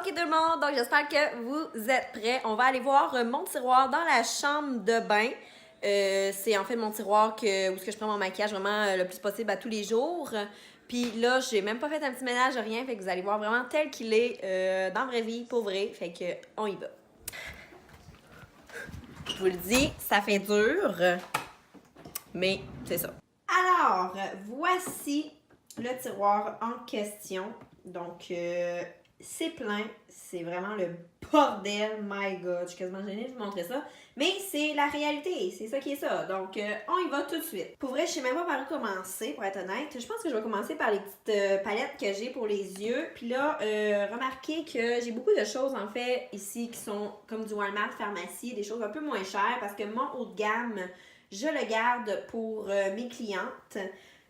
Ok tout le monde, donc j'espère que vous êtes prêts. On va aller voir mon tiroir dans la chambre de bain. C'est en fait mon tiroir où est-ce que je prends mon maquillage vraiment le plus possible à tous les jours. Puis là, j'ai même pas fait un petit ménage, rien. Fait que vous allez voir vraiment tel qu'il est dans la vraie vie, pour vrai. Fait que on y va. Je vous le dis, ça fait dur, mais c'est ça. Alors, voici le tiroir en question. Donc, c'est plein. C'est vraiment le bordel. My God, je suis quasiment gênée de vous montrer ça. Mais c'est la réalité. C'est ça qui est ça. Donc, on y va tout de suite. Pour vrai, je sais même pas par où commencer, pour être honnête. Je pense que je vais commencer par les petites palettes que j'ai pour les yeux. Puis là, remarquez que j'ai beaucoup de choses, en fait, ici, qui sont comme du Walmart pharmacie. Des choses un peu moins chères parce que mon haut de gamme, je le garde pour mes clientes.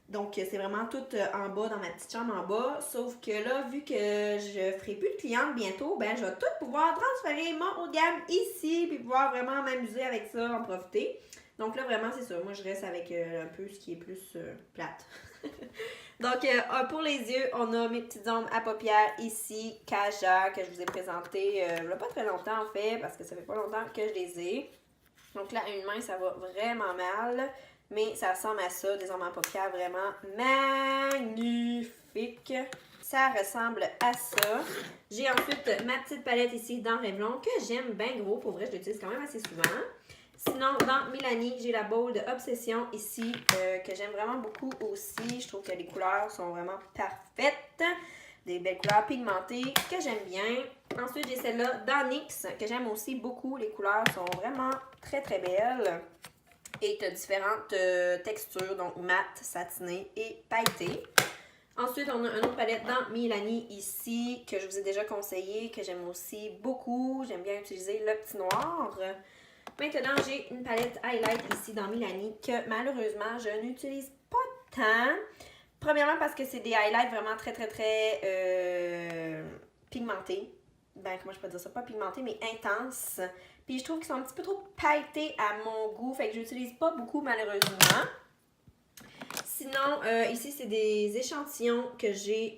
Donc, c'est vraiment tout en bas, dans ma petite chambre en bas. Sauf que là, vu que je ferai plus de clientes bientôt, ben je vais tout pouvoir transférer mon haut de gamme ici, puis pouvoir vraiment m'amuser avec ça, en profiter. Donc là, vraiment, c'est ça. Moi, je reste avec un peu ce qui est plus plate. Donc, pour les yeux, on a mes petites ombres à paupières ici, Kaja, que je vous ai présenté il n'y a pas très longtemps, en fait, parce que ça fait pas longtemps que je les ai. Donc là, à une main, ça va vraiment mal. Mais ça ressemble à ça, des ombres à paupières vraiment magnifiques. Ça ressemble à ça. J'ai ensuite ma petite palette ici dans Revlon que j'aime bien gros. Pour vrai, je l'utilise quand même assez souvent. Sinon, dans Milani, j'ai la Bold Obsession ici que j'aime vraiment beaucoup aussi. Je trouve que les couleurs sont vraiment parfaites. Des belles couleurs pigmentées que j'aime bien. Ensuite, j'ai celle-là dans NYX que j'aime aussi beaucoup. Les couleurs sont vraiment très très belles. Et tu as différentes textures, donc mat, satiné et pailleté. Ensuite, on a une autre palette dans Milani ici, que je vous ai déjà conseillé, que j'aime aussi beaucoup. J'aime bien utiliser le petit noir. Maintenant, j'ai une palette highlight ici dans Milani que malheureusement, je n'utilise pas tant. Premièrement, parce que c'est des highlights vraiment très, très, très pigmentés. Ben, comment je peux dire ça? Pas pigmentés, mais intenses. Puis je trouve qu'ils sont un petit peu trop pailletés à mon goût. Fait que je n'utilise pas beaucoup malheureusement. Sinon, ici, c'est des échantillons que j'ai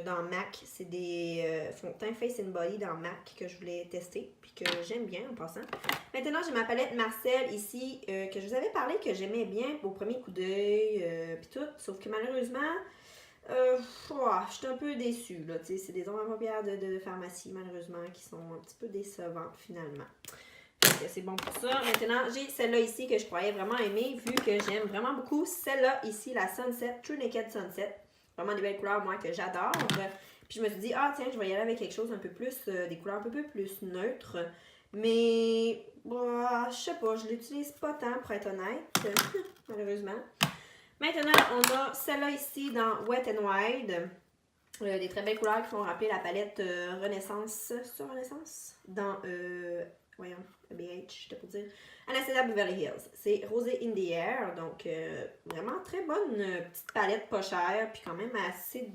dans MAC. C'est des fonds de teint Face and Body dans MAC que je voulais tester. Puis que j'aime bien en passant. Maintenant, j'ai ma palette Marcel ici que je vous avais parlé que j'aimais bien au premier coup d'œil. Puis tout. Sauf que malheureusement... je suis un peu déçue, là, tu sais, c'est des ombres à paupières de pharmacie, malheureusement, qui sont un petit peu décevantes, finalement. Fait que c'est bon pour ça. Maintenant, j'ai celle-là ici que je croyais vraiment aimer, vu que j'aime vraiment beaucoup celle-là ici, la Sunset, True Naked Sunset. Vraiment des belles couleurs, moi, que j'adore. Puis je me suis dit, ah tiens, je vais y aller avec quelque chose un peu plus, des couleurs un peu plus neutres. Mais, je sais pas, je l'utilise pas tant, pour être honnête, malheureusement. Maintenant, on a celle-là ici dans Wet n Wild. Des très belles couleurs qui font rappeler la palette Renaissance. C'est Renaissance? Dans, voyons, BH, je te peux dire. Anastasia Beverly Hills. C'est Rosé in the Air. Donc, vraiment très bonne petite palette, pas chère. Puis quand même assez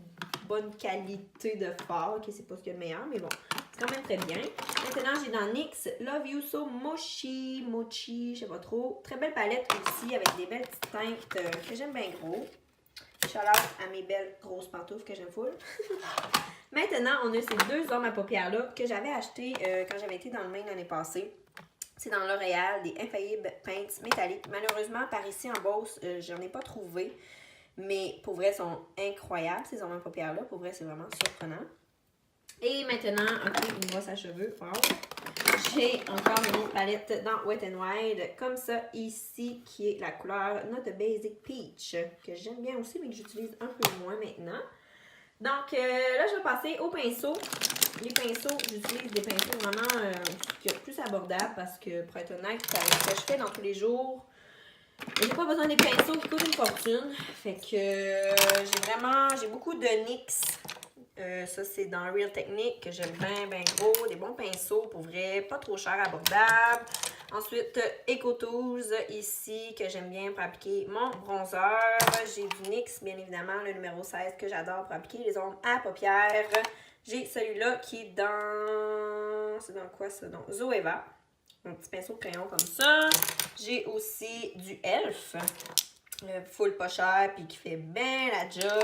bonne qualité de fard. Ok, c'est pas ce qu'il y a de meilleur, mais bon, c'est quand même très bien. Maintenant, j'ai dans NYX Love You So Mochi, je sais pas trop. Très belle palette aussi avec des belles petites teintes que j'aime bien gros. Shout-out à mes belles grosses pantoufles que j'aime full. Maintenant, on a ces deux ombres à paupières-là que j'avais achetées quand j'avais été dans le Maine l'année passée. C'est dans L'Oréal, des Infallible Paints métalliques. Malheureusement, par ici en Beauce, j'en ai pas trouvé. Mais pour vrai, elles sont incroyables, ces ombres à paupières-là. Pour vrai, c'est vraiment surprenant. Et maintenant, une brosse à cheveux. Wow. J'ai encore une autre palette dans Wet n Wild, comme ça ici, qui est la couleur Not a Basic Peach, que j'aime bien aussi, mais que j'utilise un peu moins maintenant. Donc là, je vais passer au pinceau. Les pinceaux, j'utilise des pinceaux vraiment plus abordables parce que, pour être honnête, avec ce que je fais dans tous les jours, j'ai pas besoin des pinceaux qui coûtent une fortune. Fait que j'ai beaucoup de NYX. Ça, c'est dans Real Technique que j'aime bien, bien gros. Des bons pinceaux, pour vrai, pas trop cher, abordables. Ensuite, EcoTools ici, que j'aime bien pour appliquer mon bronzer. J'ai du NYX, bien évidemment, le numéro 16 que j'adore pour appliquer les ombres à paupières. J'ai celui-là qui est dans... C'est dans quoi ça? Donc, Zoeva. Mon petit pinceau de crayon comme ça. J'ai aussi du ELF. Full pas cher, puis qui fait bien la job.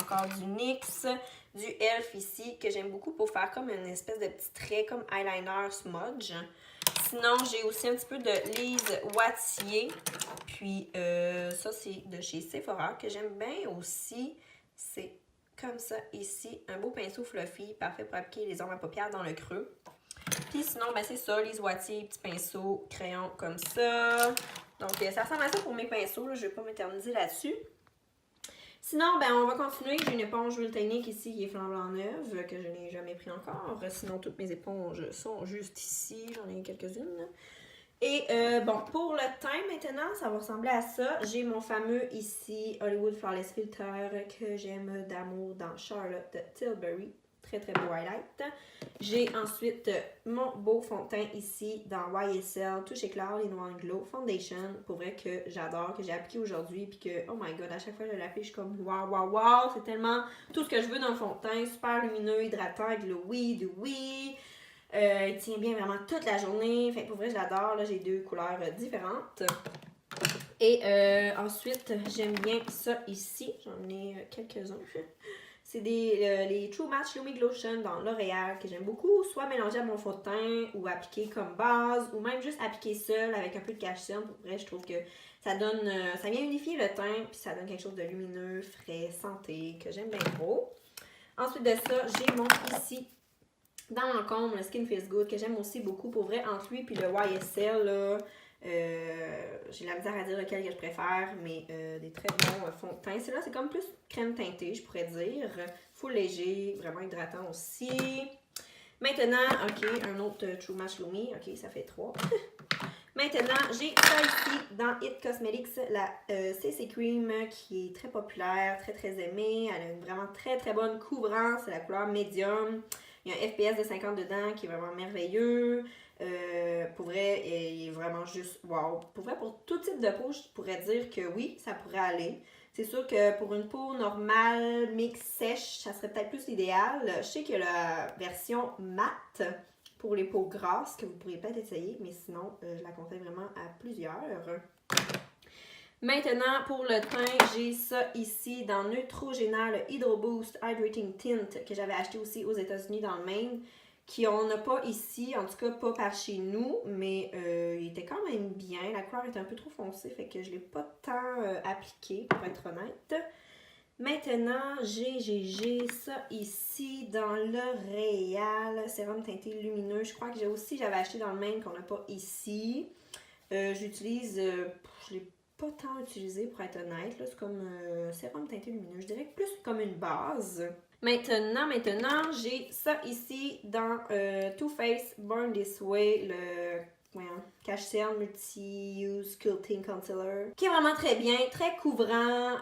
Encore du NYX. du e.l.f. ici, que j'aime beaucoup pour faire comme une espèce de petit trait, comme eyeliner smudge. Sinon, j'ai aussi un petit peu de Lise Wattier. Puis, ça, c'est de chez Sephora, que j'aime bien aussi. C'est comme ça, ici. Un beau pinceau fluffy, parfait pour appliquer les ombres à paupières dans le creux. Puis sinon, ben c'est ça, Lise Wattier, petit pinceau, crayon comme ça. Donc, ça ressemble à ça pour mes pinceaux, là. Je ne vais pas m'éterniser là-dessus. Sinon, ben on va continuer. J'ai une éponge Real Technique ici qui est flambant neuve, que je n'ai jamais pris encore. Sinon, toutes mes éponges sont juste ici. J'en ai quelques-unes. Et bon, pour le teint maintenant, ça va ressembler à ça. J'ai mon fameux ici Hollywood Flawless Filter que j'aime d'amour dans Charlotte Tilbury. Très très beau highlight. J'ai ensuite mon beau fond de teint ici dans YSL Touche Éclair les Noirs Glow Foundation. Pour vrai que j'adore, que j'ai appliqué aujourd'hui. Puis que, oh my god, à chaque fois que je l'applique, je suis comme wow, wow, wow. C'est tellement tout ce que je veux d'un fond de teint. Super lumineux, hydratant, glowy, dewy. Il tient bien vraiment toute la journée. Fait que pour vrai, je l'adore. Là, j'ai deux couleurs différentes. Et ensuite, j'aime bien ça ici. J'en ai quelques-uns. C'est les True Match Lumi Glotion dans L'Oréal que j'aime beaucoup. Soit mélanger à mon fond de teint ou appliquer comme base. Ou même juste appliquer seul avec un peu de cache-cerne. Pour vrai, je trouve que ça donne... ça vient unifier le teint. Puis ça donne quelque chose de lumineux, frais, santé. Que j'aime bien trop. Ensuite de ça, j'ai mon ici... Dans Lancôme, le Skin Feels Good, que j'aime aussi beaucoup. Pour vrai, entre lui et le YSL, là, j'ai la misère à dire lequel que je préfère, mais des très bons fonds de teint. Celui-là, c'est comme plus crème teintée, je pourrais dire. Full léger, vraiment hydratant aussi. Maintenant, ok, un autre True Match Lumi. Ok, ça fait 3. Maintenant, j'ai ça ici dans It Cosmetics, la CC Cream qui est très populaire, très très aimée. Elle a une vraiment très très bonne couvrance, c'est la couleur médium. Il y a un FPS de 50 dedans qui est vraiment merveilleux. Pour vrai, il est vraiment juste wow. Pour vrai, pour tout type de peau, je pourrais dire que oui, ça pourrait aller. C'est sûr que pour une peau normale, mix, sèche, ça serait peut-être plus l'idéal. Je sais qu'il y a la version mat pour les peaux grasses que vous pourriez peut-être essayer, mais sinon, je la conseille vraiment à plusieurs. Maintenant, pour le teint, j'ai ça ici dans Neutrogena, le Hydro Boost Hydrating Tint que j'avais acheté aussi aux États-Unis dans le Maine, qui on n'a pas ici, en tout cas pas par chez nous, mais il était quand même bien. La couleur était un peu trop foncée, fait que je ne l'ai pas tant appliqué, pour être honnête. Maintenant, j'ai ça ici dans L'Oréal, sérum teinté lumineux. Je crois que j'avais acheté dans le Maine qu'on n'a pas ici. J'utilise, je l'ai pas tant utilisé pour être honnête. C'est comme sérum teinté lumineux. Je dirais plus comme une base. Maintenant, j'ai ça ici dans Too Faced Born This Way, le cache-cerne multi-use sculpting concealer, qui est vraiment très bien, très couvrant.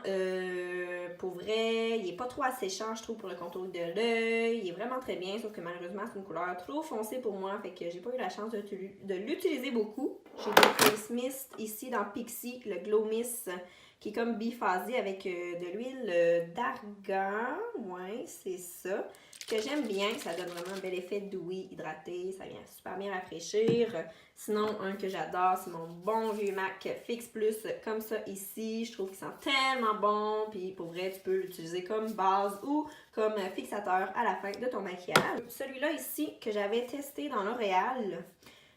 Pour vrai, il est pas trop asséchant, je trouve, pour le contour de l'œil. Il est vraiment très bien, sauf que malheureusement, c'est une couleur trop foncée pour moi, fait que j'ai pas eu la chance de l'utiliser beaucoup. J'ai des Face Mist ici dans Pixi, le Glow Mist, qui est comme biphasé avec de l'huile d'argan. Ouais, c'est ça. Que j'aime bien, ça donne vraiment un bel effet dewy, hydraté, ça vient super bien rafraîchir. Sinon, un que j'adore, c'est mon bon vieux MAC Fix Plus, comme ça ici. Je trouve qu'il sent tellement bon, puis pour vrai, tu peux l'utiliser comme base ou comme fixateur à la fin de ton maquillage. Celui-là ici, que j'avais testé dans L'Oréal,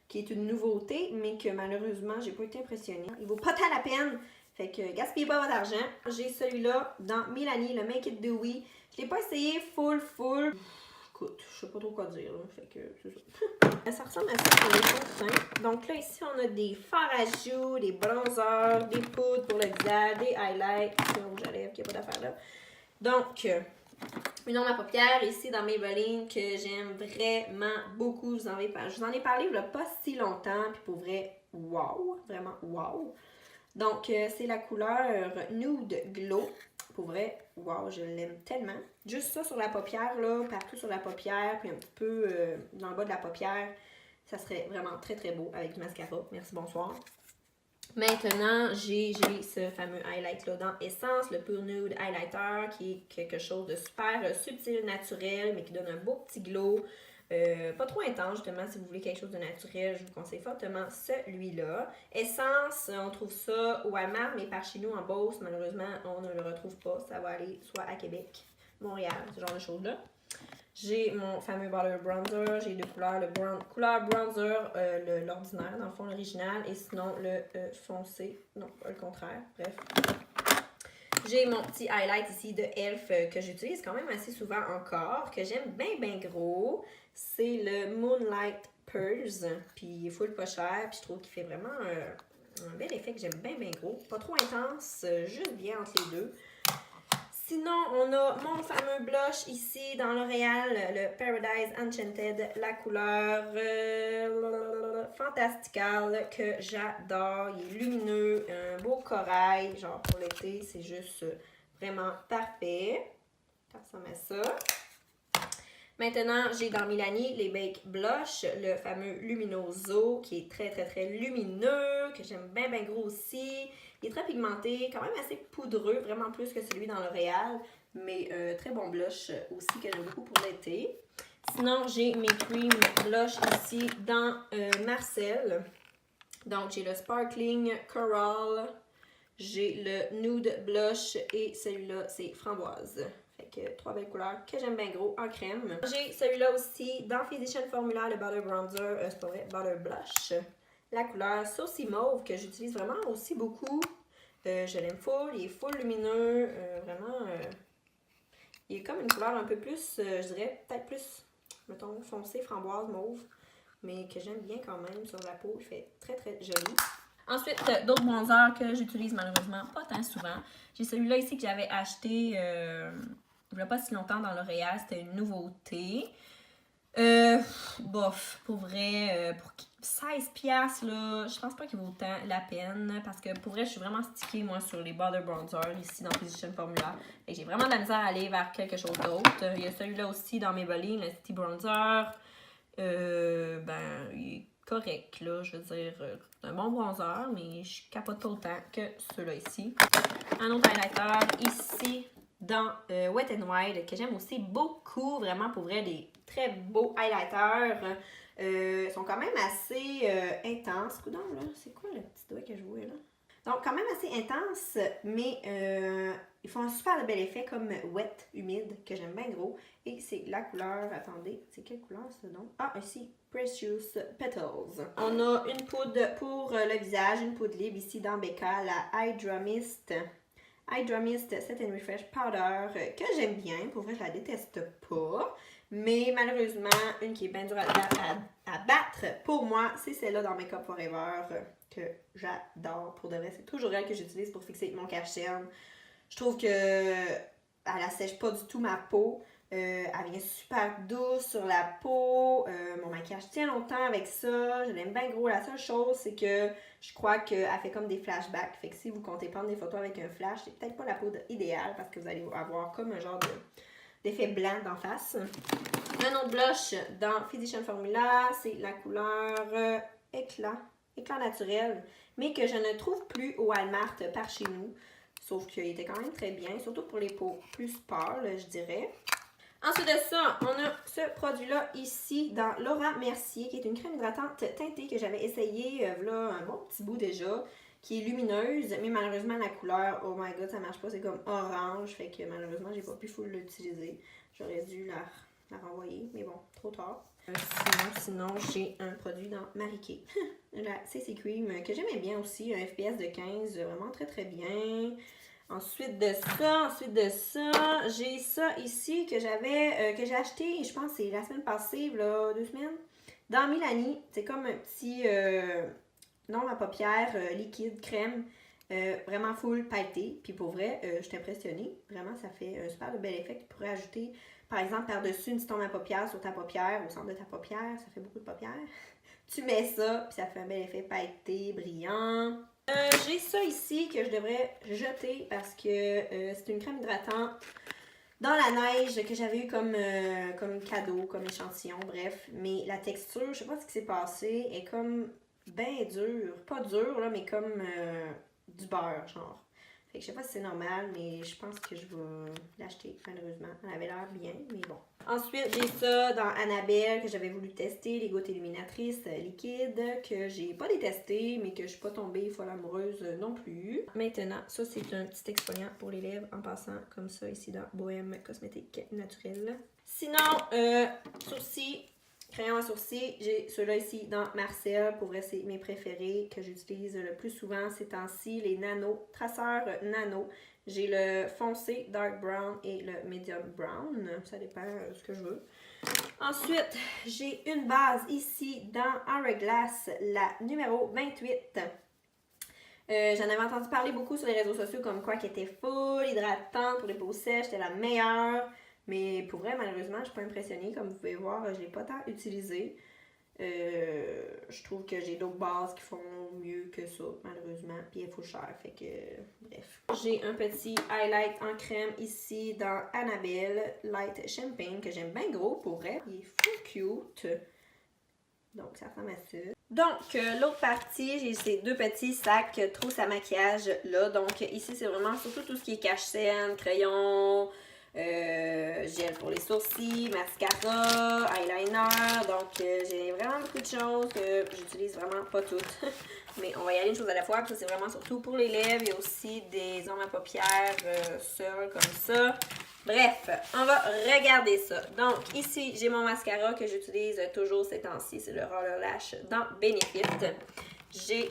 qui est une nouveauté, mais que malheureusement, j'ai pas été impressionnée. Il vaut pas tant la peine, fait que gaspillez pas votre argent. J'ai celui-là dans Milani, le Make It Dewy. Je l'ai pas essayé full. Écoute, je sais pas trop quoi dire, là. Fait que c'est ça. Ça ressemble à ça pour les fonds de teint. Donc là, ici, on a des fards à joues, des bronzers, des poudres pour le visage, des highlights, un rouge à lèvres, qu'il n'y a pas d'affaire là. Donc, une ombre à paupières ici dans Maybelline que j'aime vraiment beaucoup. Je vous en ai parlé il y a pas si longtemps, puis pour vrai, wow, vraiment wow. Donc, c'est la couleur Nude Glow. Pour vrai, wow, je l'aime tellement. Juste ça sur la paupière, là, partout sur la paupière, puis un petit peu dans le bas de la paupière. Ça serait vraiment très très beau avec du mascara. Merci, bonsoir. Maintenant, j'ai ce fameux highlight-là dans Essence, le Pure Nude Highlighter, qui est quelque chose de super subtil, naturel, mais qui donne un beau petit glow. Pas trop intense, justement, si vous voulez quelque chose de naturel, je vous conseille fortement celui-là. Essence, on trouve ça au Walmart, mais par chez nous en Beauce, malheureusement, on ne le retrouve pas. Ça va aller soit à Québec, Montréal, ce genre de choses-là. J'ai mon fameux Butter Bronzer. J'ai deux couleurs. Le couleur bronzer, l'ordinaire, dans le fond, l'original. Et sinon, le foncé. Non, pas le contraire. Bref. J'ai mon petit highlight ici de e.l.f. Que j'utilise quand même assez souvent encore. Que j'aime bien gros. C'est le Moonlight Pearls. Puis il est full pas cher. Puis je trouve qu'il fait vraiment un bel effet que j'aime bien gros. Pas trop intense. Juste bien entre les deux. Sinon, on a mon fameux blush ici dans L'Oréal, le Paradise Enchanted, la couleur Fantastical que j'adore. Il est lumineux, un beau corail, genre pour l'été, c'est juste vraiment parfait. Ça ressemble à ça. Maintenant, j'ai dans Milani les Bake Blush, le fameux Luminoso qui est très lumineux, que j'aime bien gros aussi. Il est très pigmenté, quand même assez poudreux, vraiment plus que celui dans L'Oréal, mais très bon blush aussi que j'aime beaucoup pour l'été. Sinon, j'ai mes cream blush ici dans Marcel. Donc, j'ai le Sparkling Coral, j'ai le Nude Blush et celui-là, c'est Framboise. Fait que 3 belles couleurs que j'aime bien gros en crème. J'ai celui-là aussi dans Physician Formula, le Butter Bronzer, c'est pas vrai, Butter Blush. La couleur Saucy Mauve que j'utilise vraiment aussi beaucoup. Je l'aime full, il est full lumineux, vraiment, il est comme une couleur un peu plus, je dirais, peut-être plus, mettons, foncé, framboise, mauve, mais que j'aime bien quand même sur la peau, il fait très joli. Ensuite, d'autres bronzers que j'utilise malheureusement pas tant souvent. J'ai celui-là ici que j'avais acheté il n'y a pas si longtemps dans L'Oréal, c'était une nouveauté. Bof, pour vrai, pour 16$, là, je pense pas qu'il vaut autant la peine. Parce que pour vrai, je suis vraiment stickée, moi, sur les Butter Bronzer ici dans Physician Formula. Et j'ai vraiment de la misère à aller vers quelque chose d'autre. Il y a celui-là aussi dans Maybelline, le City Bronzer. Ben, il est correct, là, je veux dire, c'est un bon bronzer, mais je capote pas autant que ceux-là ici. Un autre highlighter ici dans Wet n Wild que j'aime aussi beaucoup, vraiment pour vrai, des très beaux highlighters. Ils sont quand même assez intenses. Coudonc, là, c'est quoi le petit doigt que je vois là? Donc, quand même assez intense, mais ils font un super bel effet comme wet, humide, que j'aime bien gros. Et c'est la couleur, attendez, c'est quelle couleur ça donc? Ah, ici, Precious Petals. On a une poudre pour le visage, une poudre libre ici dans Becca, la Hydra Mist Set and Refresh Powder, que j'aime bien. Pour vrai, je la déteste pas. Mais malheureusement, une qui est bien dure à battre pour moi, c'est celle-là dans Makeup Forever que j'adore. Pour de vrai, c'est toujours elle que j'utilise pour fixer mon cache-cerne. Je trouve que elle assèche pas du tout ma peau. Elle vient super douce sur la peau. Mon maquillage tient longtemps avec ça. Je l'aime bien gros. La seule chose, c'est que je crois qu'elle fait comme des flashbacks. Fait que si vous comptez prendre des photos avec un flash, c'est peut-être pas la poudre idéale parce que vous allez avoir comme un genre d'effet blanc d'en face. Un autre blush dans Physician Formula, c'est la couleur éclat naturel, mais que je ne trouve plus au Walmart par chez nous. Sauf qu'il était quand même très bien, surtout pour les peaux plus pâles, je dirais. Ensuite de ça, on a ce produit-là ici dans Laura Mercier, qui est une crème hydratante teintée que j'avais essayé là un bon petit bout déjà, qui est lumineuse, mais malheureusement la couleur, oh my god, ça marche pas, c'est comme orange, fait que malheureusement j'ai pas pu full l'utiliser. J'aurais dû la renvoyer, mais bon, trop tard. Sinon j'ai un produit dans Marie Kay, la CC Cream, que j'aimais bien aussi, un FPS de 15, vraiment très bien. Ensuite de ça, j'ai ça ici que j'ai acheté, je pense que c'est la semaine passée, là, 2 semaines, dans Milani. C'est comme un petit nombre à paupières liquide, crème, vraiment full pailleté. Puis pour vrai, je suis impressionnée. Vraiment, ça fait un super bel effet. Tu pourrais ajouter, par exemple, par-dessus une petite tombe à paupières sur ta paupière, au centre de ta paupière. Ça fait beaucoup de paupières. Tu mets ça, puis ça fait un bel effet pailleté, brillant. J'ai ça ici que je devrais jeter parce que c'est une crème hydratante dans la neige que j'avais eu comme cadeau, comme échantillon, bref. Mais la texture, je sais pas ce qui s'est passé, est comme bien dure. Pas dure, là, mais comme du beurre, genre. Fait que je sais pas si c'est normal, mais je pense que je vais l'acheter, malheureusement. Elle avait l'air bien, mais bon. Ensuite, j'ai ça dans Annabelle que j'avais voulu tester, les gouttes illuminatrices liquides que j'ai pas détesté, mais que je suis pas tombée folle amoureuse non plus. Maintenant, ça c'est un petit exfoliant pour les lèvres en passant comme ça ici dans Bohème Cosmétique Naturelle. Sinon, sourcils, crayon à sourcils, j'ai ceux-là ici dans Marcel. Pour vrai, c'est mes préférés que j'utilise le plus souvent ces temps-ci, les nano, traceurs nano. J'ai le foncé, dark brown et le medium brown. Ça dépend de ce que je veux. Ensuite, j'ai une base ici dans Hourglass, la numéro 28. J'en avais entendu parler beaucoup sur les réseaux sociaux comme quoi qu'elle était full hydratante pour les peaux sèches, c'était la meilleure. Mais pour vrai, malheureusement, je ne suis pas impressionnée. Comme vous pouvez voir, je ne l'ai pas tant utilisée. Je trouve que j'ai d'autres bases qui font mieux que ça, malheureusement. Puis elle faut cher, fait que bref. J'ai un petit highlight en crème ici dans Annabelle Light Champagne que j'aime bien gros pour vrai. Il est full cute. Donc ça ressemble à ça. Donc l'autre partie, j'ai ces deux petits sacs trousse à maquillage là. Donc ici c'est vraiment surtout tout ce qui est cache-cerne, crayon, gel pour les sourcils, mascara, eyeliner. Donc j'ai vraiment beaucoup de choses que j'utilise vraiment pas toutes. Mais on va y aller une chose à la fois. Puis ça c'est vraiment surtout pour les lèvres. Il y a aussi des ombres à paupières seules comme ça. Bref, on va regarder ça. Donc ici j'ai mon mascara que j'utilise toujours ces temps-ci. C'est le Roller Lash dans Benefit. J'ai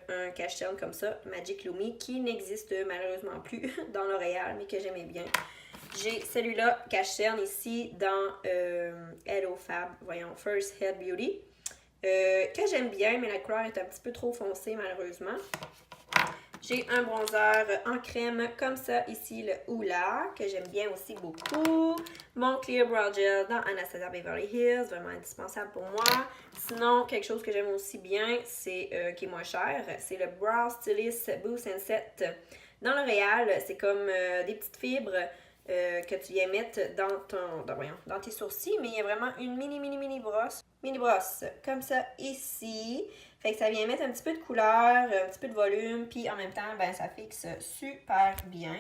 un cache-cerne comme ça, Magic Lumi, qui n'existe malheureusement plus dans L'Oréal, mais que j'aimais bien. J'ai celui-là, cache-cerne ici dans Hello Fab, voyons, First Head Beauty, que j'aime bien, mais la couleur est un petit peu trop foncée malheureusement. J'ai un bronzer en crème comme ça ici, le Hoola, que j'aime bien aussi beaucoup. Mon Clear Brow Gel dans Anastasia Beverly Hills, vraiment indispensable pour moi. Sinon, quelque chose que j'aime aussi bien, c'est qui est moins cher, c'est le Brow Stylist Boost and Set. Dans L'Oréal, c'est comme des petites fibres que tu viens mettre dans tes sourcils, mais il y a vraiment une mini brosse comme ça ici. Fait que ça vient mettre un petit peu de couleur, un petit peu de volume, puis en même temps, ben ça fixe super bien.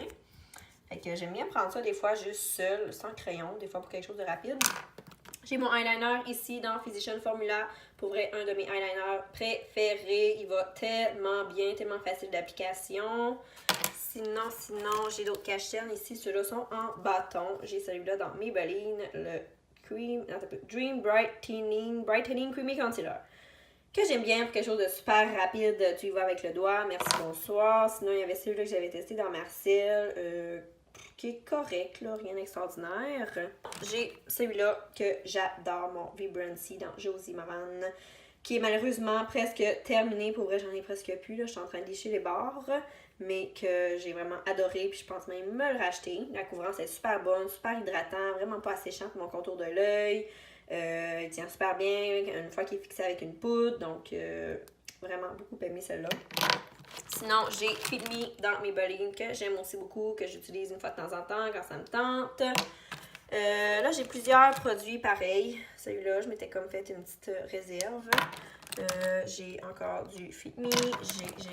Fait que j'aime bien prendre ça des fois juste seul, sans crayon, des fois pour quelque chose de rapide. J'ai mon eyeliner ici dans Physician Formula. Pour vrai, un de mes eyeliners préférés. Il va tellement bien, tellement facile d'application. Sinon, j'ai d'autres cache-cernes ici. Ceux-là sont en bâton. J'ai celui-là dans Maybelline, le Dream Brightening Creamy Concealer. Que j'aime bien pour quelque chose de super rapide. Tu y vas avec le doigt. Merci, bonsoir. Sinon, il y avait celui-là que j'avais testé dans Marcel. Qui est correct, là, rien d'extraordinaire. J'ai celui-là que j'adore, mon Vibrancy dans Josie Maran, qui est malheureusement presque terminé. Pour vrai, j'en ai presque plus, là. Je suis en train de licher les bords, mais que j'ai vraiment adoré, puis je pense même me le racheter. La couvrance est super bonne, super hydratant, vraiment pas asséchant pour mon contour de l'œil. Il tient super bien une fois qu'il est fixé avec une poudre, donc vraiment beaucoup aimé celle-là. Sinon, j'ai Fit Me dans Maybelline que j'aime aussi beaucoup, que j'utilise une fois de temps en temps quand ça me tente. Là, j'ai plusieurs produits pareils. Celui-là, je m'étais comme fait une petite réserve. J'ai encore du Fit Me.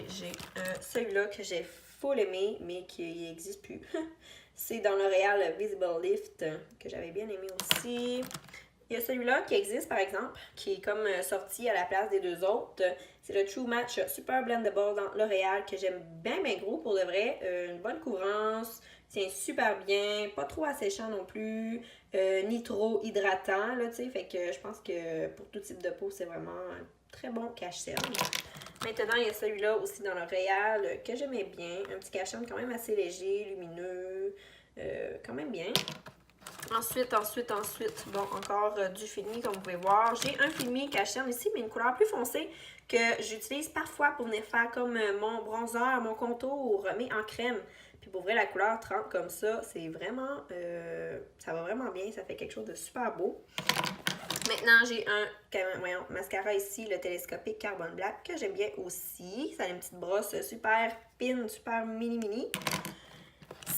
J'ai celui-là que j'ai full aimé, mais qui n'existe plus. C'est dans L'Oréal Visible Lift, que j'avais bien aimé aussi. Il y a celui-là qui existe, par exemple, qui est comme sorti à la place des deux autres. C'est le True Match Super Blendable dans L'Oréal, que j'aime bien gros pour de vrai. Une bonne couvrance, tient super bien, pas trop asséchant non plus, ni trop hydratant, là, tu sais. Fait que je pense que pour tout type de peau, c'est vraiment un très bon cache-cerne. Maintenant, il y a celui-là aussi dans L'Oréal, que j'aimais bien. Un petit cache-cerne quand même assez léger, lumineux, quand même bien. Ensuite, bon, encore du Fit Me comme vous pouvez voir. J'ai un Fit Me cache-cerne ici, mais une couleur plus foncée que j'utilise parfois pour venir faire comme mon bronzer, mon contour, mais en crème. Puis pour vrai, la couleur 30 comme ça, c'est vraiment, ça va vraiment bien, ça fait quelque chose de super beau. Maintenant, j'ai un mascara ici, le télescopique Carbon Black, que j'aime bien aussi. Ça a une petite brosse super fine, super mini.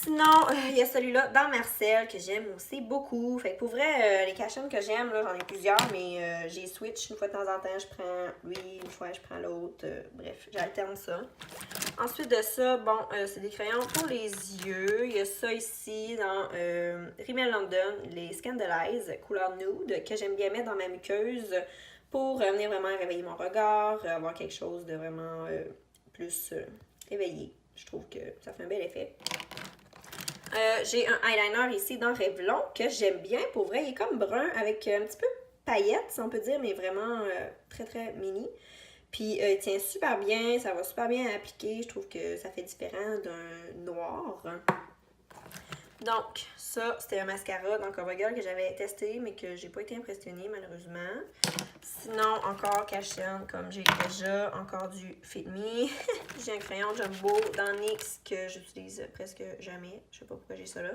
Sinon, il y a celui-là dans Marcel que j'aime aussi beaucoup. Fait que pour vrai, les cachons que j'aime, là, j'en ai plusieurs, mais j'ai switch une fois de temps en temps. Je prends lui, une fois je prends l'autre. Bref, j'alterne ça. Ensuite de ça, bon, c'est des crayons pour les yeux. Il y a ça ici dans Rimmel London, les Scandalize couleur nude, que j'aime bien mettre dans ma muqueuse pour venir vraiment réveiller mon regard, avoir quelque chose de vraiment plus éveillé. Je trouve que ça fait un bel effet. J'ai un eyeliner ici dans Revlon que j'aime bien. Pour vrai, il est comme brun avec un petit peu paillettes, si on peut dire, mais vraiment très très mini. Puis il tient super bien, ça va super bien appliquer. Je trouve que ça fait différent d'un noir. Donc, ça, c'était un mascara dans CoverGirl que j'avais testé, mais que j'ai pas été impressionnée, malheureusement. Sinon, encore Cachan, comme j'ai déjà, encore du Fit Me. J'ai un crayon Jumbo dans NYX que j'utilise presque jamais. Je sais pas pourquoi j'ai ça là.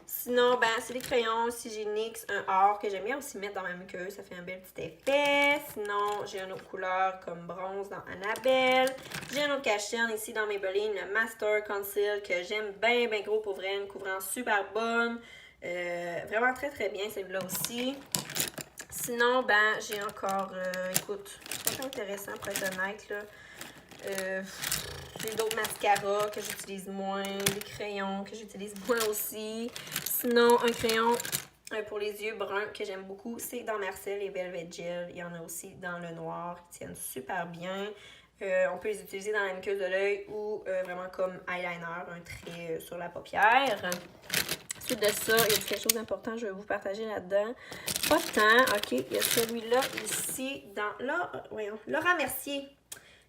Sinon, ben, c'est des crayons aussi. J'ai NYX, un or que j'aime bien aussi mettre dans ma muqueuse. Ça fait un bel petit effet. Sinon, j'ai une autre couleur comme bronze dans Annabelle. J'ai un autre Cachan ici dans Maybelline, le Master Conceal que j'aime bien, bien gros pour vrai. Une couvrance super bonne. Vraiment très, très bien celui-là aussi. Sinon, ben, j'ai encore, écoute, c'est pas intéressant pour être honnête, là. J'ai d'autres mascaras que j'utilise moins, des crayons que j'utilise moins aussi. Sinon, un crayon pour les yeux bruns que j'aime beaucoup, c'est dans Marcel et Velvet Gel. Il y en a aussi dans le noir qui tiennent super bien. On peut les utiliser dans la muqueuse de l'œil ou vraiment comme eyeliner, un trait sur la paupière. Ensuite de ça, il y a quelque chose d'important, je vais vous partager là-dedans. Pas tant, ok, il y a celui-là ici dans Laura Mercier.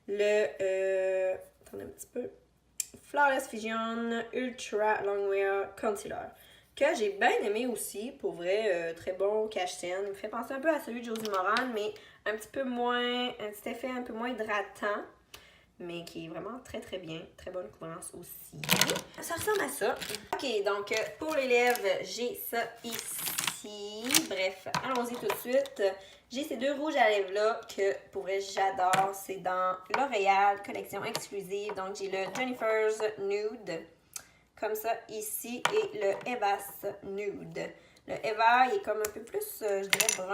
Attendez un petit peu. Flawless Fusion Ultra Longwear Concealer. Que j'ai bien aimé aussi, pour vrai, très bon cache-scène. Il me fait penser un peu à celui de Josie Moran, mais un petit effet un peu moins hydratant. Mais qui est vraiment très très bien. Très bonne couvrance aussi. Ça ressemble à ça. Ok, donc pour les lèvres, j'ai ça ici. Bref, allons-y tout de suite. J'ai ces deux rouges à lèvres là que pour vrai j'adore. C'est dans L'Oréal, collection exclusive. Donc j'ai le Jennifer's Nude. Comme ça ici. Et le Eva's Nude. Le Eva il est comme un peu plus, je dirais,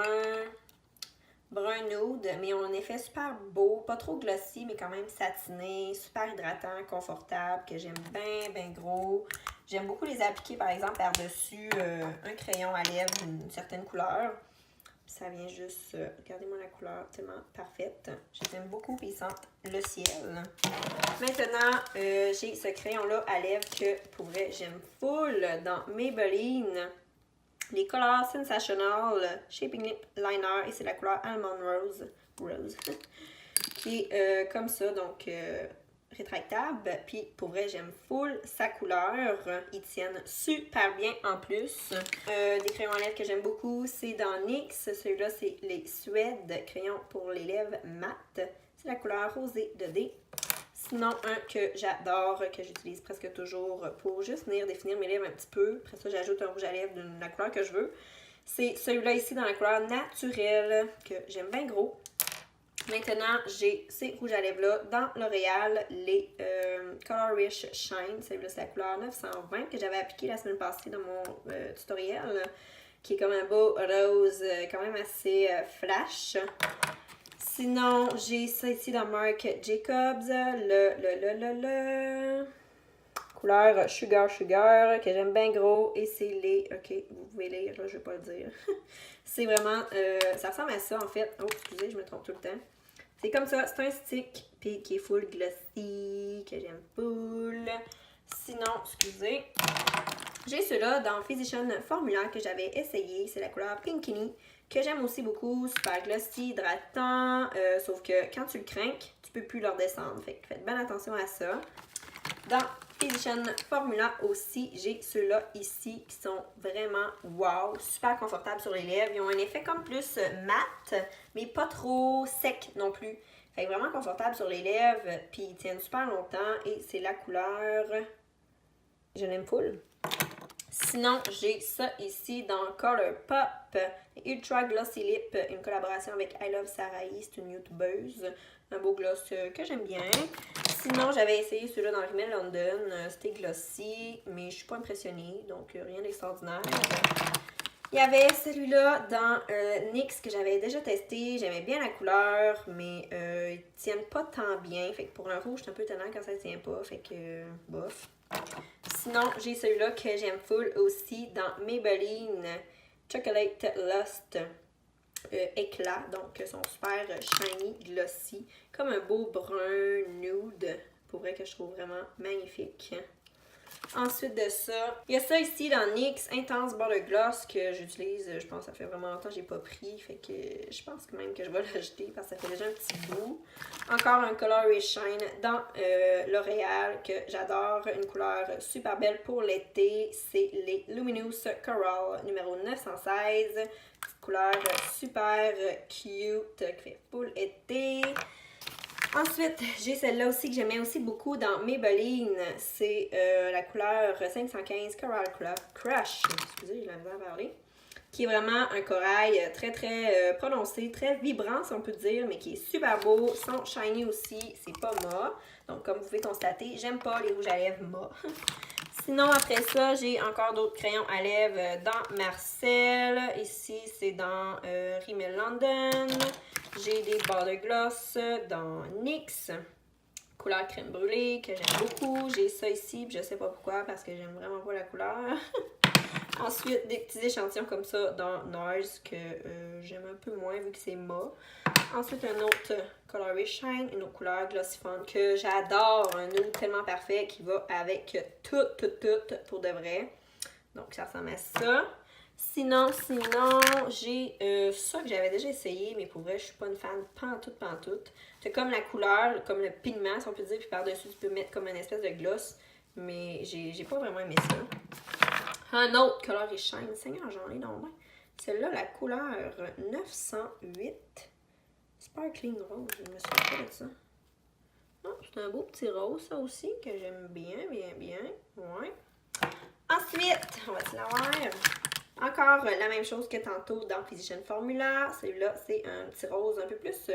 brun nude, mais on a un effet super beau, pas trop glossy, mais quand même satiné, super hydratant, confortable, que j'aime bien, bien gros. J'aime beaucoup les appliquer, par exemple, par-dessus un crayon à lèvres d'une certaine couleur. Puis ça vient juste, regardez-moi la couleur, tellement parfaite. Je les aime beaucoup, puis ils sentent le ciel. Maintenant, j'ai ce crayon-là à lèvres que, pour vrai, j'aime full dans Maybelline. Les couleurs Sensational Shaping Lip Liner et c'est la couleur Almond Rose qui est comme ça, donc rétractable. Puis pour vrai, j'aime full sa couleur. Ils tiennent super bien en plus. Des crayons à lèvres que j'aime beaucoup, c'est dans NYX. Celui-là, c'est les Suède crayons pour les lèvres mat. C'est la couleur rosée de D. Sinon, un que j'adore, que j'utilise presque toujours pour juste venir définir mes lèvres un petit peu. Après ça, j'ajoute un rouge à lèvres de la couleur que je veux. C'est celui-là ici dans la couleur naturelle que j'aime bien gros. Maintenant, j'ai ces rouges à lèvres-là dans L'Oréal, les Color Rich Shine. Celui-là, c'est la couleur 920 que j'avais appliqué la semaine passée dans mon tutoriel. Qui est comme un beau rose quand même assez flash. Sinon, j'ai ça ici dans Marc Jacobs, le couleur Sugar que j'aime bien gros. Et c'est les, ok, vous pouvez lire, là, je vais pas le dire. C'est vraiment, ça ressemble à ça en fait. Oh, excusez, je me trompe tout le temps. C'est comme ça, c'est un stick, puis qui est full glossy, que j'aime full. Sinon, excusez, j'ai ceux-là dans Physician Formula que j'avais essayé. C'est la couleur Pinkini, que j'aime aussi beaucoup. Super glossy, hydratant. Sauf que quand tu le craques, tu peux plus le redescendre. Fait que faites bien attention à ça. Dans Physician Formula aussi, j'ai ceux-là ici qui sont vraiment wow, super confortables sur les lèvres. Ils ont un effet comme plus mat, mais pas trop sec non plus. Fait que vraiment confortable sur les lèvres, puis ils tiennent super longtemps et c'est la couleur, je l'aime full. Sinon, j'ai ça ici dans Colourpop, Ultra Glossy Lip, une collaboration avec I Love Sarai, c'est une youtubeuse. Un beau gloss que j'aime bien. Sinon, j'avais essayé celui-là dans Rimmel London, c'était glossy, mais je suis pas impressionnée, donc rien d'extraordinaire. Il y avait celui-là dans NYX que j'avais déjà testé. J'aimais bien la couleur, mais ils tiennent pas tant bien. Fait que pour un rouge, c'est un peu étonnant quand ça tient pas. Fait que, bof. Sinon, j'ai celui-là que j'aime full aussi dans Maybelline Chocolate Lust éclat. Donc, ils sont super shiny, glossy. Comme un beau brun nude. Pour vrai que je trouve vraiment magnifique. Ensuite de ça, il y a ça ici dans NYX Intense Border Gloss que j'utilise, je pense que ça fait vraiment longtemps que j'ai pas pris, fait que je pense quand même que je vais l'acheter parce que ça fait déjà un petit bout. Encore un Color Shine dans L'Oréal que j'adore, une couleur super belle pour l'été, c'est les Luminous Coral numéro 916, petite couleur super cute qui fait full été. Ensuite, j'ai celle-là aussi que j'aimais aussi beaucoup dans Maybelline. C'est la couleur 515 Coral Crush. Excusez, j'ai la misère à parler. Qui est vraiment un corail très très prononcé, très vibrant si on peut dire, mais qui est super beau. Son shiny aussi, c'est pas mat. Donc comme vous pouvez constater, j'aime pas les rouges à lèvres mat. Sinon, après ça, j'ai encore d'autres crayons à lèvres dans Marcel. Ici, c'est dans Rimmel London. J'ai des border gloss dans NYX. Couleur crème brûlée que j'aime beaucoup. J'ai ça ici, puis je sais pas pourquoi, parce que j'aime vraiment pas la couleur. Ensuite, des petits échantillons comme ça dans NARS que j'aime un peu moins vu que c'est mat. Ensuite, un autre Color Shine, une autre couleur Glossy Fun que j'adore. Un nude tellement parfait qui va avec tout pour de vrai. Donc, ça ressemble à ça. Sinon, j'ai ça que j'avais déjà essayé, mais pour vrai, je suis pas une fan pantoute. C'est comme la couleur, comme le pigment, si on peut dire, puis par-dessus, tu peux mettre comme une espèce de gloss, mais j'ai pas vraiment aimé ça. Un autre Color Shine, Seigneur, j'en ai dans le bain. Celle-là, la couleur 908, Sparkling Rose, je me souviens pas de ça. Oh, c'est un beau petit rose, ça aussi, que j'aime bien. Ouais. Ensuite, on va se la voir. Encore la même chose que tantôt dans Physician Formula. Celui-là, c'est un petit rose un peu plus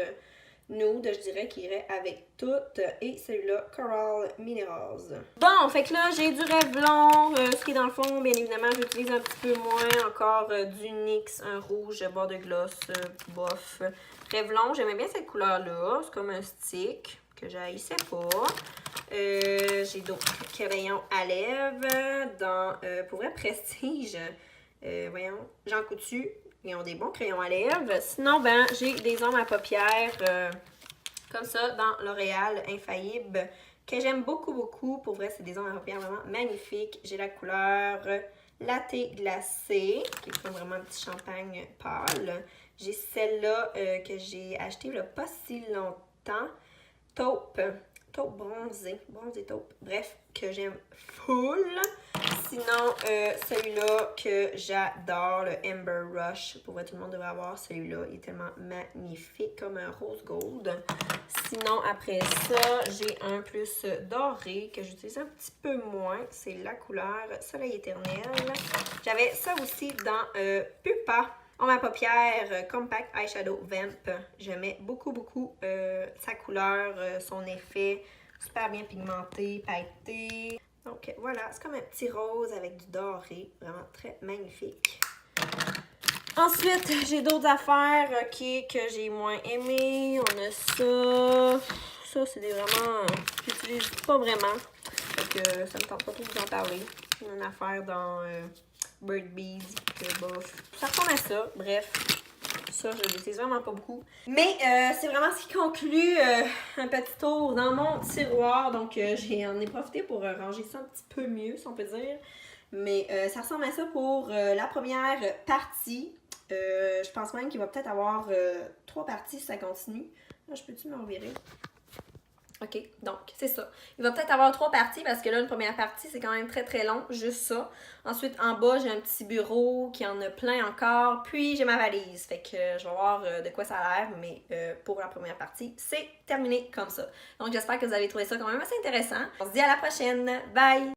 nude, je dirais, qui irait avec tout. Et celui-là, Coral Minerals. Bon, fait que là, j'ai du Revlon, ce qui est dans le fond, bien évidemment, j'utilise un petit peu moins. Encore du NYX, un rouge, bord de gloss, bof. Revlon, j'aimais bien cette couleur-là. C'est comme un stick que j'haïssais pas. J'ai d'autres crayons à lèvres dans, pour vrai, Prestige. Voyons, Jean Coutu, ils ont des bons crayons à lèvres. Sinon, ben, j'ai des ombres à paupières comme ça dans L'Oréal Infaillible que j'aime beaucoup. Pour vrai, c'est des ombres à paupières vraiment magnifiques. J'ai la couleur latte glacée qui est comme vraiment un petit champagne pâle. J'ai celle-là que j'ai achetée il n'y a pas si longtemps. Taupe bronzé taupe. Bref, que j'aime full. Sinon, celui-là que j'adore, le Amber Rush. Pour vrai, tout le monde devrait avoir celui-là. Il est tellement magnifique, comme un rose gold. Sinon, après ça, j'ai un plus doré que j'utilise un petit peu moins. C'est la couleur Soleil éternel. J'avais ça aussi dans Pupa. On ma paupière Compact Eyeshadow Vamp. J'aimais beaucoup sa couleur, son effet super bien pigmenté, pailleté. Donc voilà, c'est comme un petit rose avec du doré. Vraiment très magnifique. Ensuite, j'ai d'autres affaires que j'ai moins aimées. On a ça. Ça, c'est des vraiment... j'utilise pas vraiment. Fait que ça me tente pas trop de vous en parler. Une affaire dans... Bird Beads, bof. Ça ressemble à ça, bref. Ça, je l'utilise vraiment pas beaucoup. Mais c'est vraiment ce qui conclut un petit tour dans mon tiroir. Donc, j'en ai profité pour ranger ça un petit peu mieux, si on peut dire. Mais ça ressemble à ça pour la première partie. Je pense même qu'il va peut-être avoir 3 parties si ça continue. Là, je peux-tu me revirer? OK, donc c'est ça. Il va peut-être avoir 3 parties parce que là, une première partie, c'est quand même très long, juste ça. Ensuite, en bas, j'ai un petit bureau qui en a plein encore. Puis, j'ai ma valise. Fait que je vais voir de quoi ça a l'air. Mais pour la première partie, c'est terminé comme ça. Donc, j'espère que vous avez trouvé ça quand même assez intéressant. On se dit à la prochaine. Bye!